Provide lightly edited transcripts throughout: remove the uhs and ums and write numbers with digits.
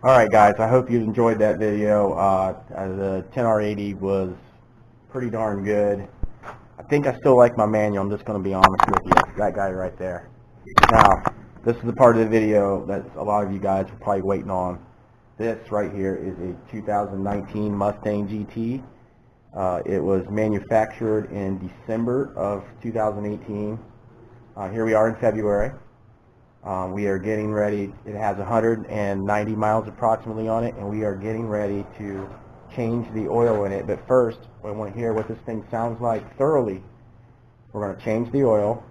Alright guys, I hope you enjoyed that video. The 10R80 was pretty darn good. I think I still like my manual, I'm just going to be honest with you. That guy right there. Now, this is the part of the video that a lot of you guys are probably waiting on. This right here is a 2019 Mustang GT. It was manufactured in December of 2018. Here we are in February. We are getting ready. It has 190 miles approximately on it, and we are getting ready to change the oil in it. But first, I want to hear what this thing sounds like thoroughly. We're going to change the oil,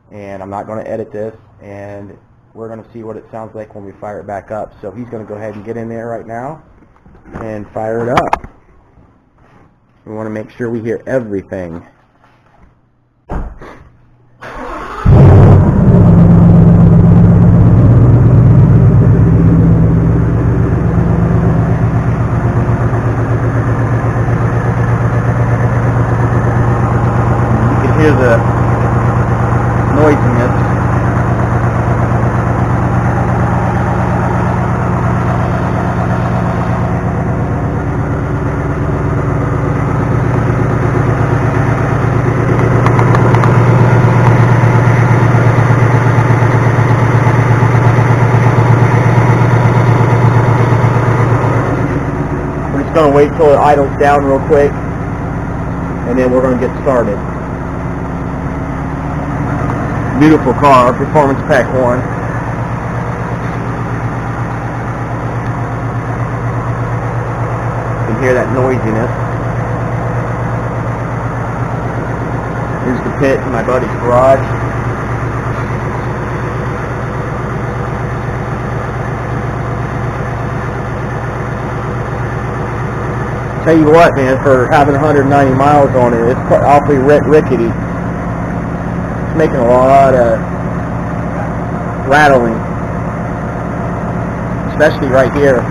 and I'm not going to edit this, and we're going to see what it sounds like when we fire it back up. So he's going to go ahead and get in there right now and fire it up. We want to make sure we hear everything. Hear the noisiness. We're just going to wait till it idles down real quick, and then we're going to get started. Beautiful car, Performance Pack 1. You can hear that noisiness. Here's the pit in my buddy's garage. Tell you what, man, for having 190 miles on it, it's awfully rickety. Making a lot of rattling, especially right here.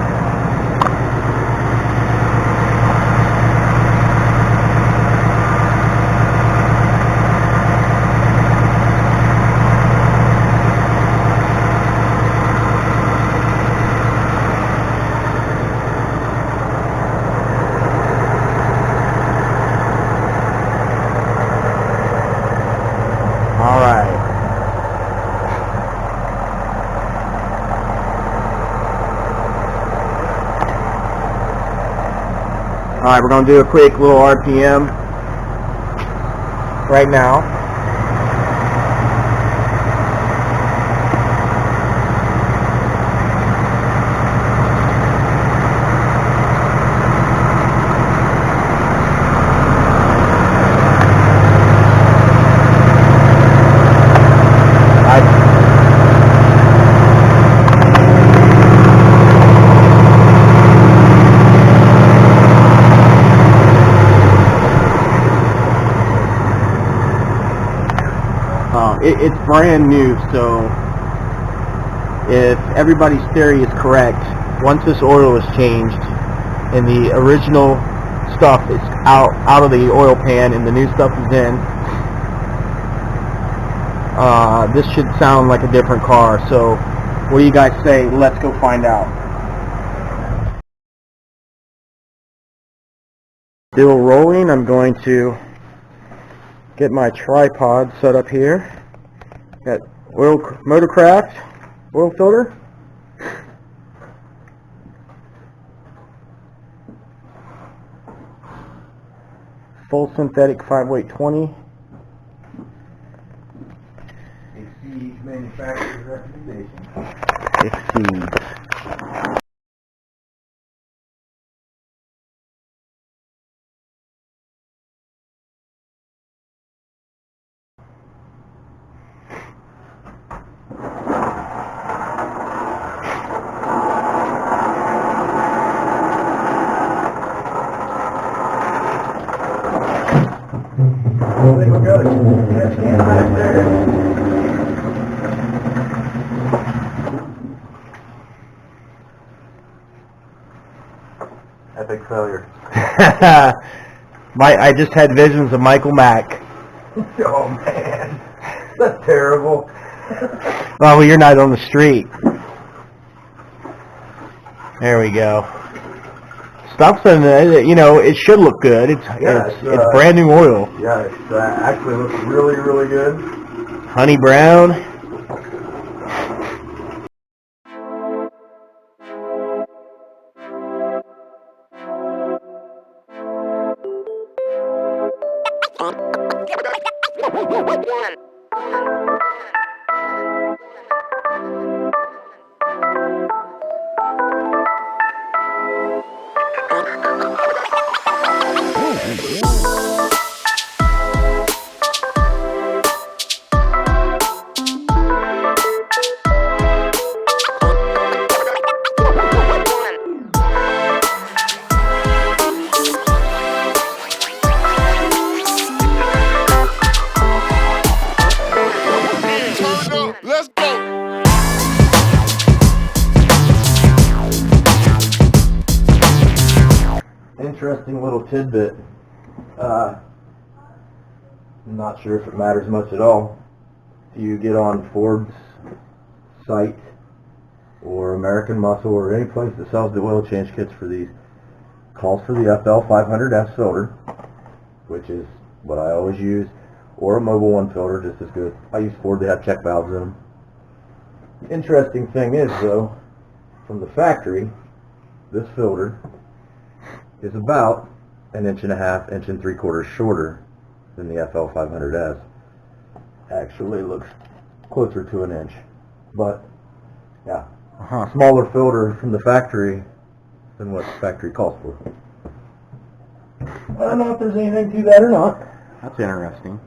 Alright, we're going to do a quick little RPM right now. It's brand new, so if everybody's theory is correct, once this oil is changed and the original stuff is out of the oil pan and the new stuff is in, this should sound like a different car. So what do you guys say? Let's go find out. Still rolling. I'm going to get my tripod set up here. Got Motorcraft oil filter. Full synthetic 5-weight 20. Exceeds manufacturer's recommendation. Exceeds. There we go. Right there. Epic failure. I just had visions of Michael Mack. Oh man, that's terrible. Well, you're not on the street. There we go. Stuff's in the, you know, it should look good. It's brand new oil. Yeah, it actually looks really, really good. Honey brown. Let's go. Interesting little tidbit. I'm not sure if it matters much at all. If you get on Ford's site or American Muscle or any place that sells the oil change kits for these, calls for the FL500S filter, which is what I always use, or a Mobil 1 filter, just as good. I use Ford, they have check valves in them. The interesting thing is, though, from the factory, this filter is about 1.5 inches, 1 3/4 shorter than the FL500S. Actually looks closer to 1 inch. But, yeah, smaller filter from the factory than what the factory calls for. I don't know if there's anything to that or not. That's interesting.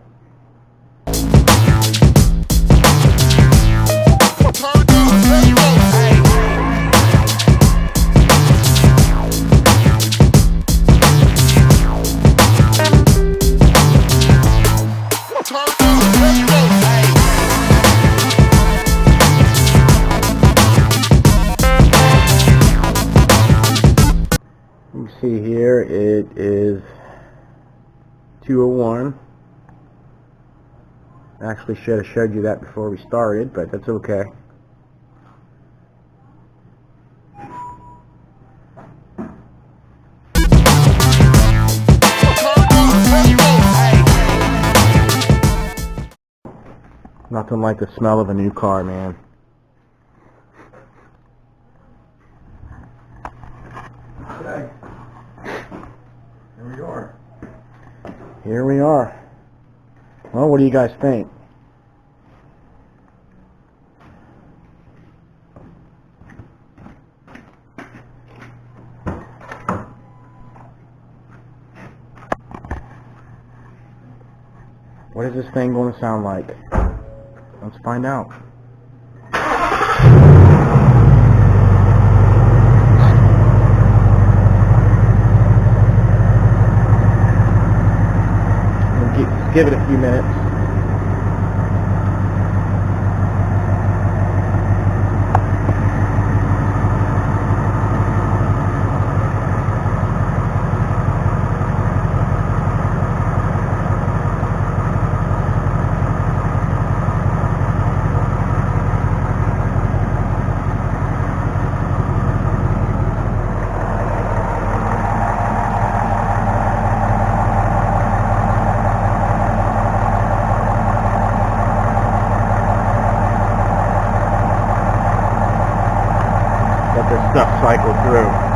You see here, it is 201. Actually should have showed you that before we started, but that's okay. Nothing like the smell of a new car, man. Okay. Here we are. Here we are. Well, what do you guys think? What is this thing going to sound like? Let's find out. Give it a few minutes. Let this stuff cycle through.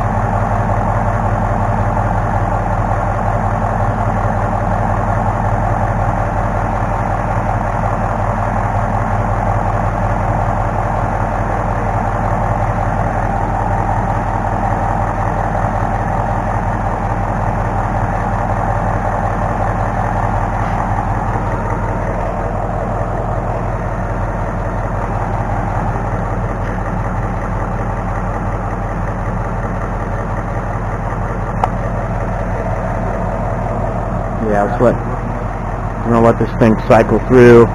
Yeah, I'm gonna let this thing cycle through.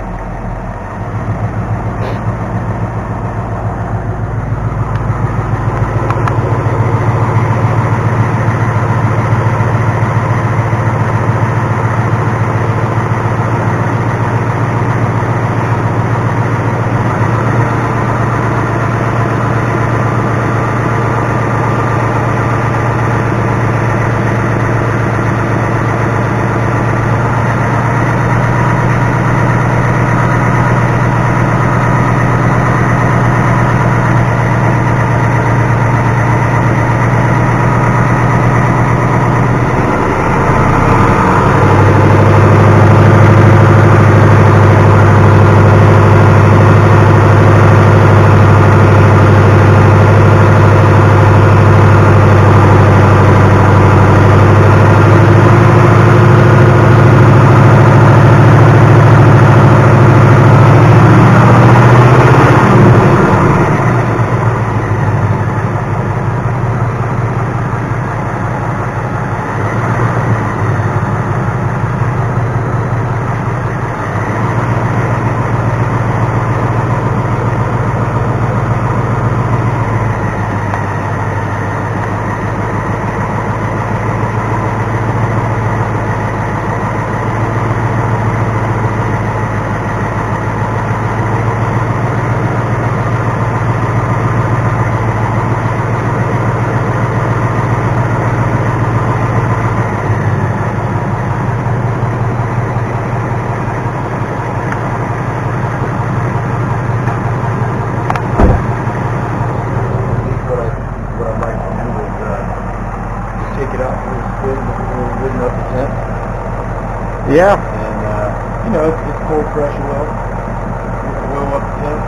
Yeah. And, it's cold, fresh oil. Get the oil up to temp.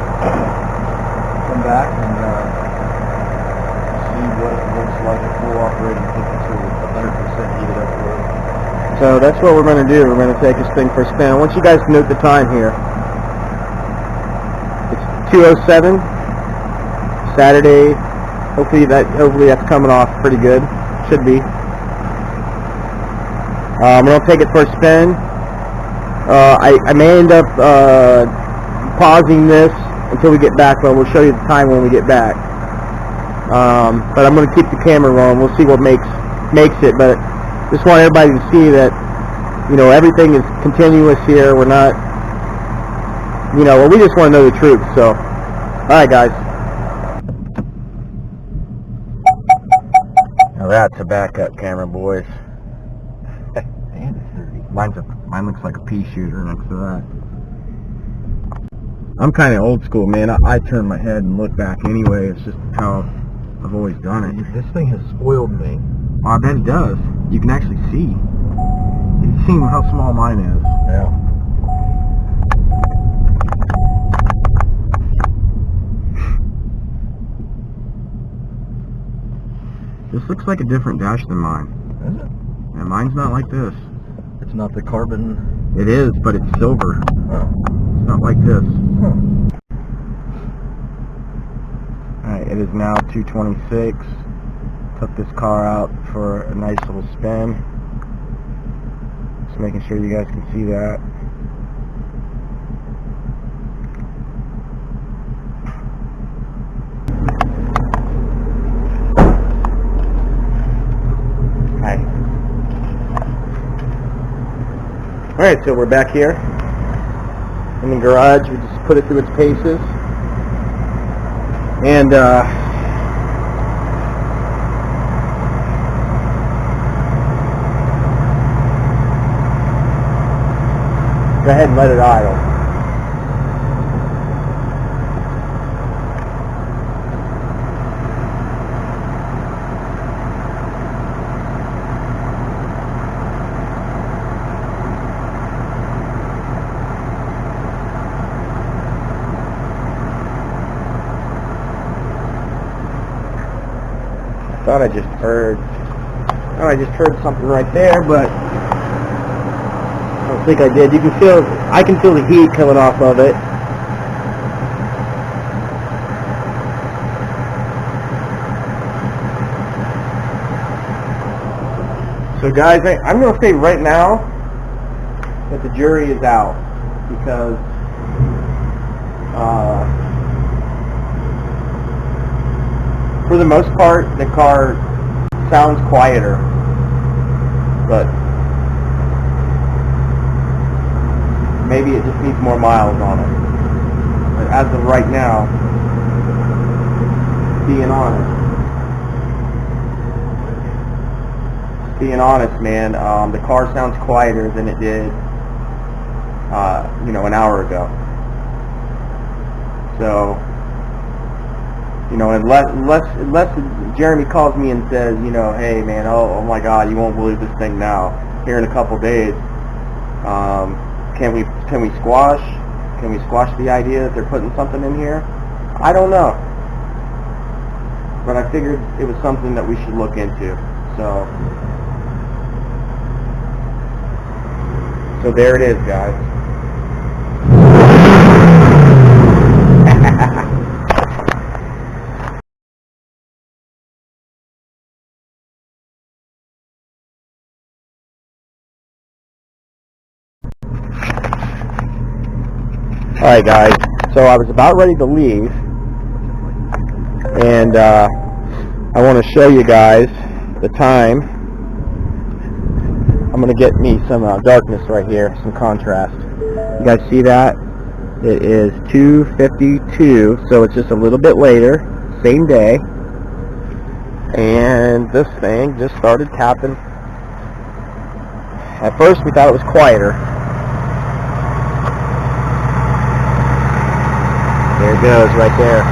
Come back and see what it looks like at full operating temperature with 100% heated up oil. So that's what we're going to do. We're going to take this thing for a spin. I want you guys to note the time here. It's 2:07, Saturday. Hopefully that's coming off pretty good. Should be. We're going to take it for a spin. I may end up pausing this until we get back, but we'll show you the time when we get back. But I'm going to keep the camera rolling. We'll see what makes it, but just want everybody to see that, everything is continuous here. We're not, we just want to know the truth. So, alright guys. Now that's a backup camera, boys. And it's dirty. Mine looks like a pea shooter next to that. I'm kind of old school, man. I turn my head and look back anyway. It's just how I've always done it. This thing has spoiled me. Well, I bet it does. You can actually see. You can see how small mine is. Yeah. This looks like a different dash than mine. Is it? And mine's not like this. It's not the carbon. It is, but it's silver. Oh. It's not like this. Huh. Alright, it is now 2:26. Took this car out for a nice little spin. Just making sure you guys can see that. Hi. Alright, so we're back here in the garage. We just put it through its paces. And go ahead and let it idle. I thought I just heard something right there, but I don't think I did. I can feel the heat coming off of it. So guys, I'm going to say right now that the jury is out, because for the most part, the car sounds quieter, but maybe it just needs more miles on it. But as of right now, being honest, man, the car sounds quieter than it did, an hour ago. So, unless Jeremy calls me and says, hey man, oh my God, you won't believe this thing now. Here in a couple days, can we squash the idea that they're putting something in here? I don't know, but I figured it was something that we should look into. So there it is, guys. Alright guys, so I was about ready to leave, and I want to show you guys the time. I'm going to get me some darkness right here, some contrast. You guys see that? It is 2:52, so it's just a little bit later, same day, and this thing just started tapping. At first we thought it was quieter. There it goes, right there.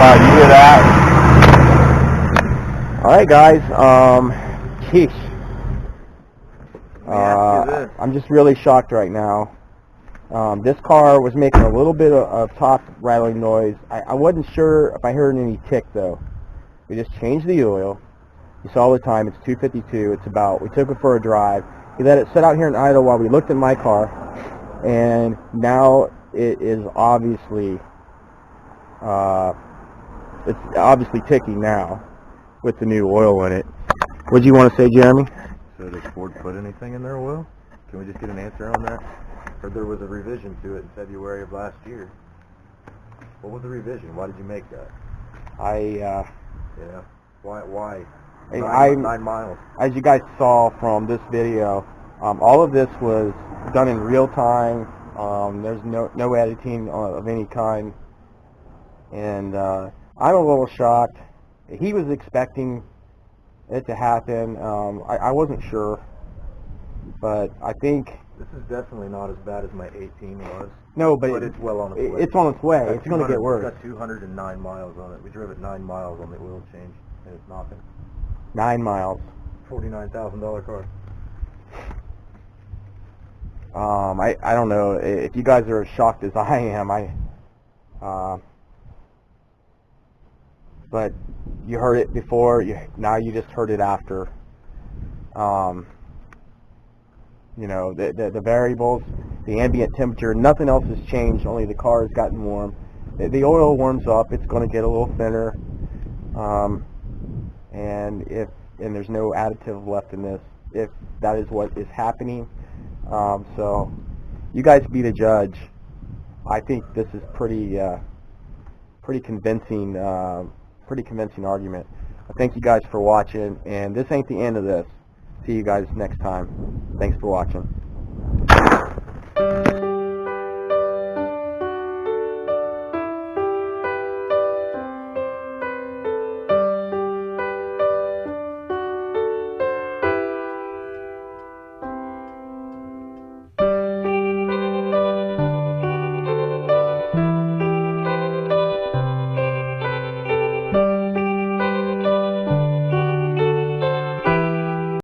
You hear that? All right, guys. Sheesh. Let me ask you this. I'm just really shocked right now. This car was making a little bit of top rattling noise. I wasn't sure if I heard any tick though. We just changed the oil. You saw the time. It's 2:52. It's about. We took it for a drive. We let it sit out here in idle while we looked at my car, and now it is obviously ticking now with the new oil in it. What do you want to say, Jeremy? So does Ford put anything in their oil? Can we just get an answer on that? Heard there was a revision to it in February of last year. What was the revision? Why did you make that? Yeah. Why? 9 miles. As you guys saw from this video, all of this was done in real time. There's no editing of any kind, and I'm a little shocked. He was expecting it to happen. I wasn't sure, but I think this is definitely not as bad as my 18 was. No, but it's well on its way. It's on its way. It's going to get worse. It's got 209 miles on it. We drove it 9 miles on the oil change, and it's nothing. 9 miles. $49,000 car. I don't know if you guys are as shocked as I am. But you heard it before. Now you just heard it after. You know, the variables, the ambient temperature, nothing else has changed. Only the car has gotten warm. The oil warms up. It's going to get a little thinner. And there's no additive left in this, if that is what is happening. So you guys be the judge. I think this is pretty convincing argument. I thank you guys for watching, and this ain't the end of this. See you guys next time. Thanks for watching.